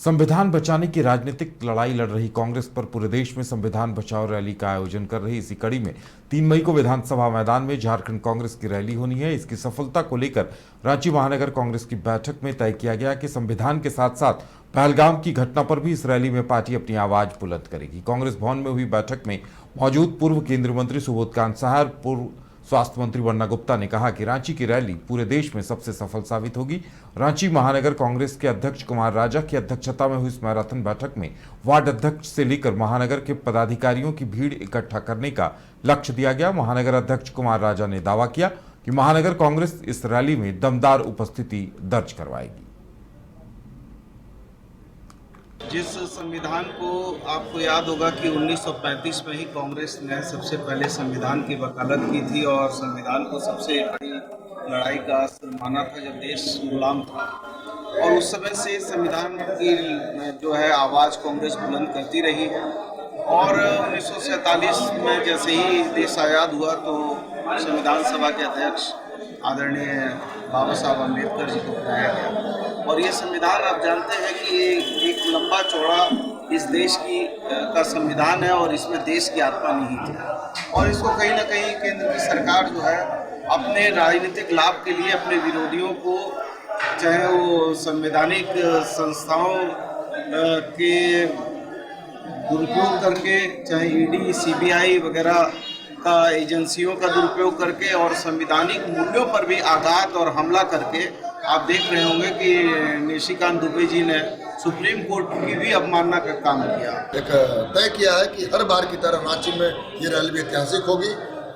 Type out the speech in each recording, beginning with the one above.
संविधान बचाने की राजनीतिक लड़ाई लड़ रही कांग्रेस पर पूरे देश में संविधान बचाओ रैली का आयोजन कर रही इसी कड़ी में 3 मई को विधानसभा मैदान में झारखंड कांग्रेस की रैली होनी है। इसकी सफलता को लेकर रांची महानगर कांग्रेस की बैठक में तय किया गया कि संविधान के साथ साथ पहलगाम की घटना पर भी इस रैली में पार्टी अपनी आवाज बुलंद करेगी। कांग्रेस भवन में हुई बैठक में मौजूद पूर्व केंद्रीय मंत्री सुबोध कांत सहाय, पूर्व स्वास्थ्य मंत्री वन्ना गुप्ता ने कहा कि रांची की रैली पूरे देश में सबसे सफल साबित होगी। रांची महानगर कांग्रेस के अध्यक्ष कुमार राजा की अध्यक्षता में हुई इस मैराथन बैठक में वार्ड अध्यक्ष से लेकर महानगर के पदाधिकारियों की भीड़ इकट्ठा करने का लक्ष्य दिया गया। महानगर अध्यक्ष कुमार राजा ने दावा किया कि महानगर कांग्रेस इस रैली में दमदार उपस्थिति दर्ज करवाएगी। जिस संविधान को आपको याद होगा कि 1935 में ही कांग्रेस ने सबसे पहले संविधान की वकालत की थी और संविधान को सबसे बड़ी लड़ाई का अस्त्र माना था जब देश गुलाम था, और उस समय से संविधान की जो है आवाज़ कांग्रेस बुलंद करती रही है। और 1947 में जैसे ही देश आज़ाद हुआ तो संविधान सभा के अध्यक्ष आदरणीय बाबा साहब अम्बेडकर जी को बनाया गया। और ये संविधान आप जानते हैं कि ये एक लंबा चौड़ा इस देश का संविधान है और इसमें देश की आत्मा निहित है। और इसको कहीं ना कहीं केंद्र की सरकार जो है अपने राजनीतिक लाभ के लिए अपने विरोधियों को, चाहे वो संवैधानिक संस्थाओं के दुरुपयोग करके, चाहे ईडी, सीबीआई वगैरह का एजेंसियों का दुरुपयोग करके और संवैधानिक मूल्यों पर भी आघात और हमला करके, आप देख रहे होंगे कि निशिकांत दुबे जी ने सुप्रीम कोर्ट की भी अवमानना का काम किया। एक तय किया है कि हर बार की तरह रांची में ये रैली भी ऐतिहासिक होगी।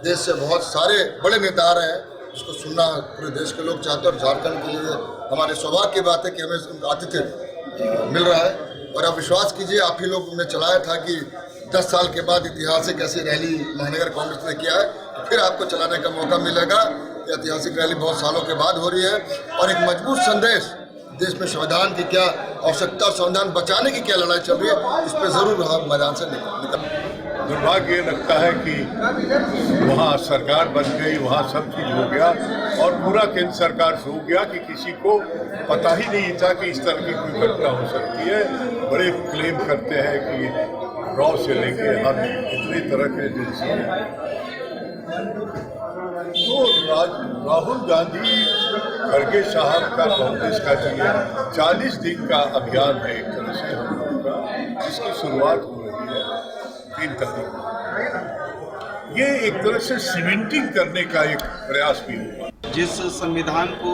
देश से बहुत सारे बड़े नेता रहे हैं, इसको सुनना पूरे देश के लोग चाहते हैं और झारखंड के लिए हमारे सौभाग्य की बात है कि हमें आतिथ्य मिल रहा है। और आप विश्वास कीजिए, आप ही लोग ने चलाया था कि 10 साल के बाद ऐतिहासिक ऐसी रैली महानगर कांग्रेस ने किया है, तो फिर आपको चलाने का मौका मिलेगा। ऐतिहासिक रैली बहुत सालों के बाद हो रही है और एक मजबूत संदेश देश में संविधान की क्या आवश्यकता, संविधान बचाने की क्या लड़ाई चल रही है, इस पर जरूर हम मैदान से निकल। दुर्भाग्य ये लगता है कि वहाँ सरकार बन गई, वहाँ सब चीज हो गया और पूरा केंद्र सरकार से हो गया कि किसी को पता ही नहीं था कि इस तरह की कोई घटना हो सकती है। बड़े क्लेम करते हैं कि रॉ से लेके हम इतनी तरह के एजेंसी हैं। तो राहुल गांधी खड़गे साहब का कांग्रेस का जो 40 दिन का अभियान है एक तरह से हम लोगों का, जिसकी शुरुआत हो रही है 3 तारीख। ये एक तरह से सीमेंटिंग करने का एक प्रयास भी हुआ। जिस संविधान को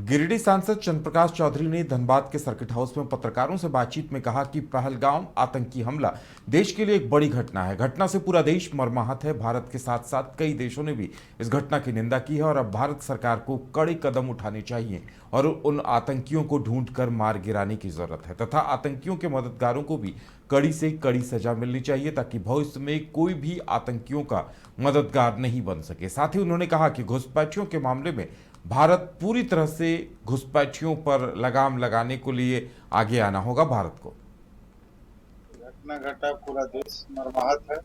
गिरिडीह सांसद चंद्रप्रकाश चौधरी ने धनबाद के सर्किट हाउस में पत्रकारों से बातचीत में कहा कि पहलगाम आतंकी हमला देश के लिए एक बड़ी घटना है। घटना से पूरा देश मर्माहत है। भारत के साथ साथ कई देशों ने भी इस घटना की निंदा की है और अब भारत सरकार को कड़े कदम उठाने चाहिए और उन आतंकियों को ढूंढकर मार गिराने की जरूरत है तथा आतंकियों के मददगारों को भी कड़ी से कड़ी सजा मिलनी चाहिए ताकि भविष्य में कोई भी आतंकियों का मददगार नहीं बन सके। साथ ही उन्होंने कहा कि घुसपैठियों के मामले में भारत पूरी तरह से घुसपैठियों पर लगाम लगाने के लिए आगे आना होगा। भारत को घटना घटा, पूरा देश मर्माहत है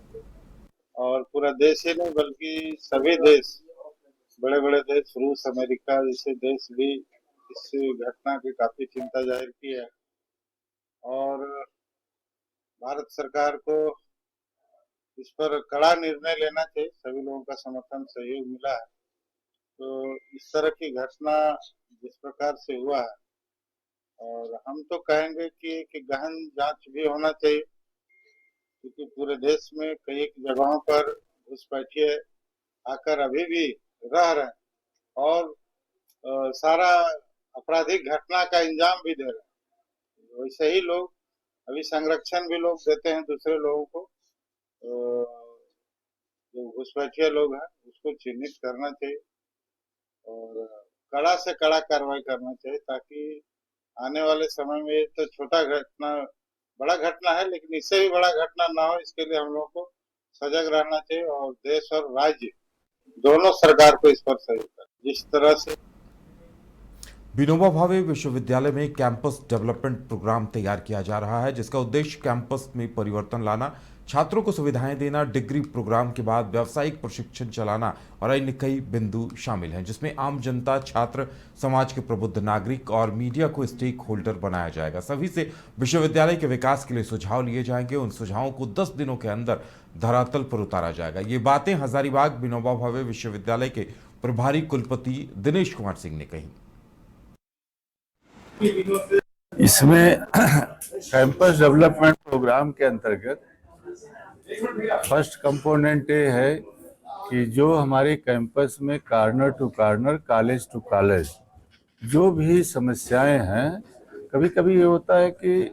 और पूरा देश ही नहीं बल्कि सभी देश, बड़े बड़े देश, रूस, अमेरिका जैसे देश भी इस घटना की काफी चिंता जाहिर की है। और भारत सरकार को इस पर कड़ा निर्णय लेना चाहिए। सभी लोगों का समर्थन, सहयोग मिला है। तो इस तरह की घटना जिस प्रकार से हुआ है, और हम तो कहेंगे कि गहन जांच भी होना चाहिए, क्योंकि पूरे देश में कई जगहों पर घुसपैठिए आकर अभी भी रह रहे हैं और सारा आपराधिक घटना का इंजाम भी दे रहे हैं। वैसे ही लोग अभी संरक्षण भी लोग देते हैं दूसरे लोगों को। जो घुसपैठिए लोग हैं उसको चिन्हित करना चाहिए और कड़ा से कड़ा कार्रवाई करना चाहिए, ताकि आने वाले समय में ये तो छोटा घटना, बड़ा घटना है लेकिन इससे भी बड़ा घटना ना हो, इसके लिए हम लोग को सजग रहना चाहिए और देश और राज्य दोनों सरकार को इस पर सहयोग करें। जिस तरह से विनोबा भावे विश्वविद्यालय में कैंपस डेवलपमेंट प्रोग्राम तैयार किया जा रहा है, जिसका उद्देश्य कैंपस में परिवर्तन लाना, छात्रों को सुविधाएं देना, डिग्री प्रोग्राम के बाद व्यावसायिक प्रशिक्षण चलाना और अन्य कई बिंदु शामिल हैं, जिसमें आम जनता, छात्र, समाज के प्रबुद्ध नागरिक और मीडिया को स्टेक होल्डर बनाया जाएगा। सभी से विश्वविद्यालय के विकास के लिए सुझाव लिए जाएंगे। उन सुझावों को 10 दिनों के अंदर धरातल पर उतारा जाएगा। ये बातें हजारीबाग विनोबा भावे विश्वविद्यालय के प्रभारी कुलपति दिनेश कुमार सिंह ने कही। इसमें कैंपस डेवलपमेंट प्रोग्राम के अंतर्गत फर्स्ट कंपोनेंट ये है कि जो हमारे कैंपस में corner to corner, college to college जो भी समस्याएं हैं, कभी कभी ये होता है कि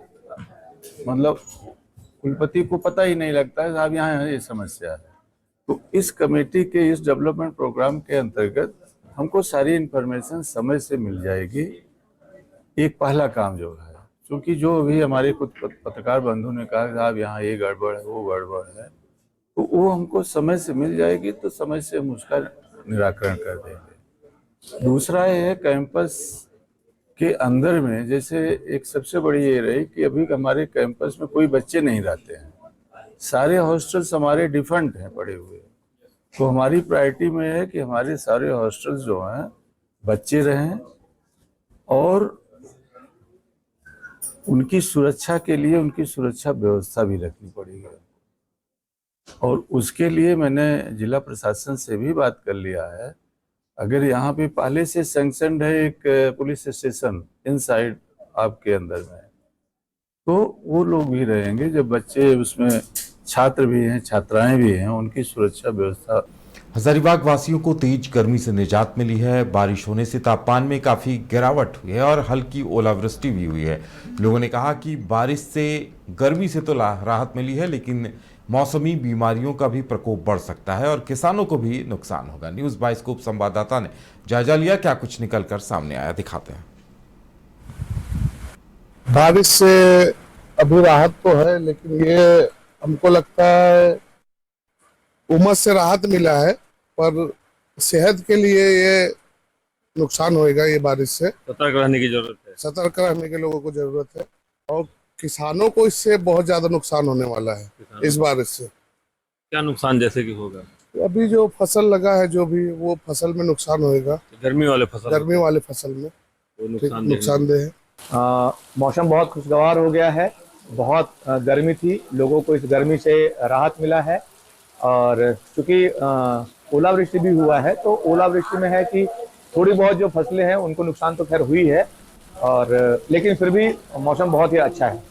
मतलब कुलपति को पता ही नहीं लगता है साहब यहाँ ये समस्या है। तो इस कमेटी के इस डेवलपमेंट प्रोग्राम के अंतर्गत हमको सारी इंफॉर्मेशन समय से मिल जाएगी। एक पहला काम जो है, क्योंकि जो भी हमारे कुछ पत्रकार बंधु ने कहा साहब यहाँ ये गड़बड़ है, वो गड़बड़ है, तो वो हमको समय से मिल जाएगी, तो समय से हम उसका निराकरण कर देंगे। दूसरा ये है कैंपस के अंदर में, जैसे एक सबसे बड़ी ये रही कि अभी हमारे कैंपस में कोई बच्चे नहीं रहते हैं, सारे हॉस्टल्स हमारे डिफरेंट हैं पड़े हुए। तो हमारी प्रायोरिटी में है कि हमारे सारे हॉस्टल्स जो हैं बच्चे रहें और उनकी सुरक्षा के लिए उनकी सुरक्षा व्यवस्था भी रखनी पड़ेगी। और उसके लिए मैंने जिला प्रशासन से भी बात कर लिया है, अगर यहाँ पे पहले से सैंक्शनड है एक पुलिस स्टेशन इनसाइड आपके अंदर में, तो वो लोग भी रहेंगे। जब बच्चे उसमें छात्र भी हैं, छात्राएं भी हैं, उनकी सुरक्षा व्यवस्था। हजारीबाग वासियों को तेज गर्मी से निजात मिली है। बारिश होने से तापमान में काफी गिरावट हुई है और हल्की ओलावृष्टि भी हुई है। लोगों ने कहा कि बारिश से गर्मी से तो राहत मिली है, लेकिन मौसमी बीमारियों का भी प्रकोप बढ़ सकता है और किसानों को भी नुकसान होगा। न्यूज़ बाइस्कोप संवाददाता ने जायजा लिया, क्या कुछ निकलकर सामने आया, दिखाते हैं। बारिश से अभी राहत तो है, लेकिन ये हमको लगता है उमस से राहत मिला है, पर सेहत के लिए ये नुकसान होएगा। ये बारिश से सतर्क रहने की जरूरत है। सतर्क रहने के लोगों को जरूरत है और किसानों को इससे बहुत ज्यादा नुकसान होने वाला है इस बारिश से। क्या नुकसान जैसे कि होगा? अभी जो फसल लगा है, जो भी वो फसल में नुकसान होएगा। गर्मी वाले फसल में वो नुकसानदेह है। मौसम बहुत खुशगवार हो गया है। बहुत गर्मी थी, लोगों को इस गर्मी से राहत मिला है। और चूंकि ओलावृष्टि भी हुआ है, तो ओलावृष्टि में है कि थोड़ी बहुत जो फसलें हैं उनको नुकसान तो खैर हुई है, और लेकिन फिर भी मौसम बहुत ही अच्छा है।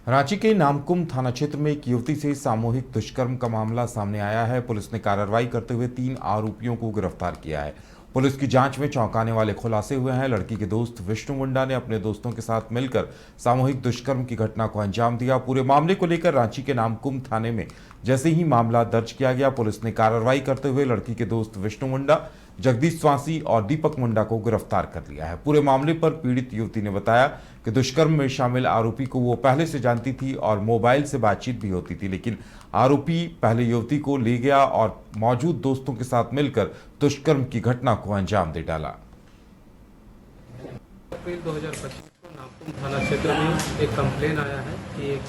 रांची के नामकुम थाना क्षेत्र में एक युवती से सामूहिक दुष्कर्म का मामला सामने आया है। पुलिस ने कार्रवाई करते हुए 3 आरोपियों को गिरफ्तार किया है। पुलिस की जांच में चौंकाने वाले खुलासे हुए हैं। लड़की के दोस्त विष्णु मुंडा ने अपने दोस्तों के साथ मिलकर सामूहिक दुष्कर्म की घटना को अंजाम दिया। पूरे मामले को लेकर रांची के नामकुम थाने में जैसे ही मामला दर्ज किया गया, पुलिस ने कार्रवाई करते हुए लड़की के दोस्त विष्णु मुंडा, जगदीश स्वासी और दीपक मुंडा को गिरफ्तार कर लिया है। पूरे मामले पर पीड़ित युवती ने बताया कि दुष्कर्म में शामिल आरोपी को वो पहले से जानती थी और मोबाइल से बातचीत भी होती थी, लेकिन आरोपी पहले युवती को ले गया और मौजूद दोस्तों के साथ मिलकर दुष्कर्म की घटना को अंजाम दे डाला। अप्रैल 2025 को नामकुम थाना क्षेत्र में एक कंप्लेन आया है कि एक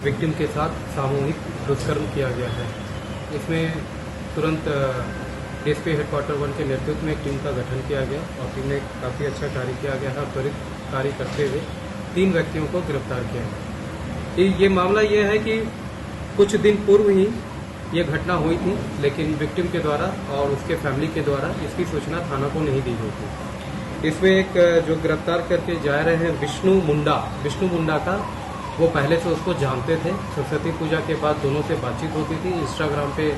विक्टिम के साथ सामूहिक दुष्कर्म किया गया है। इसमें तुरंत डीएसपी हेडक्वार्टर 1 के नेतृत्व में एक टीम का गठन किया गया और टीम ने काफ़ी अच्छा कार्य किया गया है। त्वरित कार्य करते हुए 3 व्यक्तियों को गिरफ्तार किया है। ये मामला ये है कि कुछ दिन पूर्व ही ये घटना हुई थी, लेकिन विक्टिम के द्वारा और उसके फैमिली के द्वारा इसकी सूचना थाना को नहीं दी गई थी। इसमें एक जो गिरफ्तार करके जा रहे हैं विष्णु मुंडा का, वो पहले से उसको जानते थे। सरस्वती पूजा के बाद दोनों से बातचीत होती थी, इंस्टाग्राम पे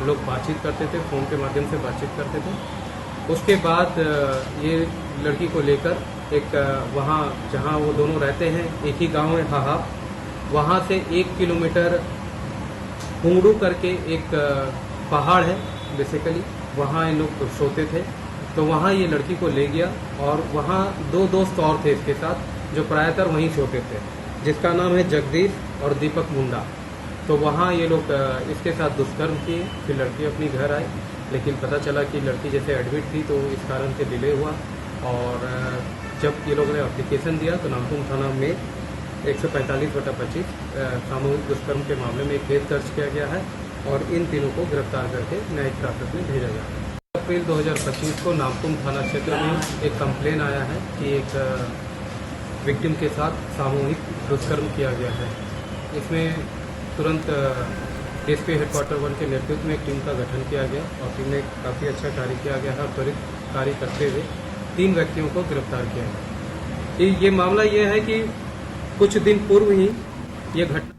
लोग बातचीत करते थे, फ़ोन के माध्यम से बातचीत करते थे। उसके बाद ये लड़की को लेकर एक वहाँ जहाँ वो दोनों रहते हैं, एक ही गांव है हाहा, वहाँ से 1 किलोमीटर पुंगड़ू करके एक पहाड़ है बेसिकली, वहाँ ये लोग सोते थे। तो वहाँ ये लड़की को ले गया और वहाँ 2 दोस्त और थे इसके साथ जो प्रायतर वहीं सोते थे, जिसका नाम है जगदीश और दीपक मुंडा। तो वहाँ ये लोग इसके साथ दुष्कर्म किए। फिर लड़की अपनी घर आई, लेकिन पता चला कि लड़की जैसे एडमिट थी तो इस कारण से डिले हुआ। और जब ये लोग ने एप्लीकेशन दिया तो नामकुम थाना में 145/25 सामूहिक दुष्कर्म के मामले में एक केस दर्ज किया गया है और इन तीनों को गिरफ्तार करके न्यायिक हिरासत में भेजा गया है। अप्रैल 2025 को नामकुम थाना क्षेत्र में एक कंप्लेन आया है कि एक विक्टिम के साथ सामूहिक दुष्कर्म किया गया है। इसमें तुरंत एसपी हेडक्वार्टर 1 के नेतृत्व में एक टीम का गठन किया गया और टीम ने काफ़ी अच्छा कार्य किया गया है और त्वरित कार्य करते हुए 3 व्यक्तियों को गिरफ्तार किया है। ये मामला ये है कि कुछ दिन पूर्व ही ये घटना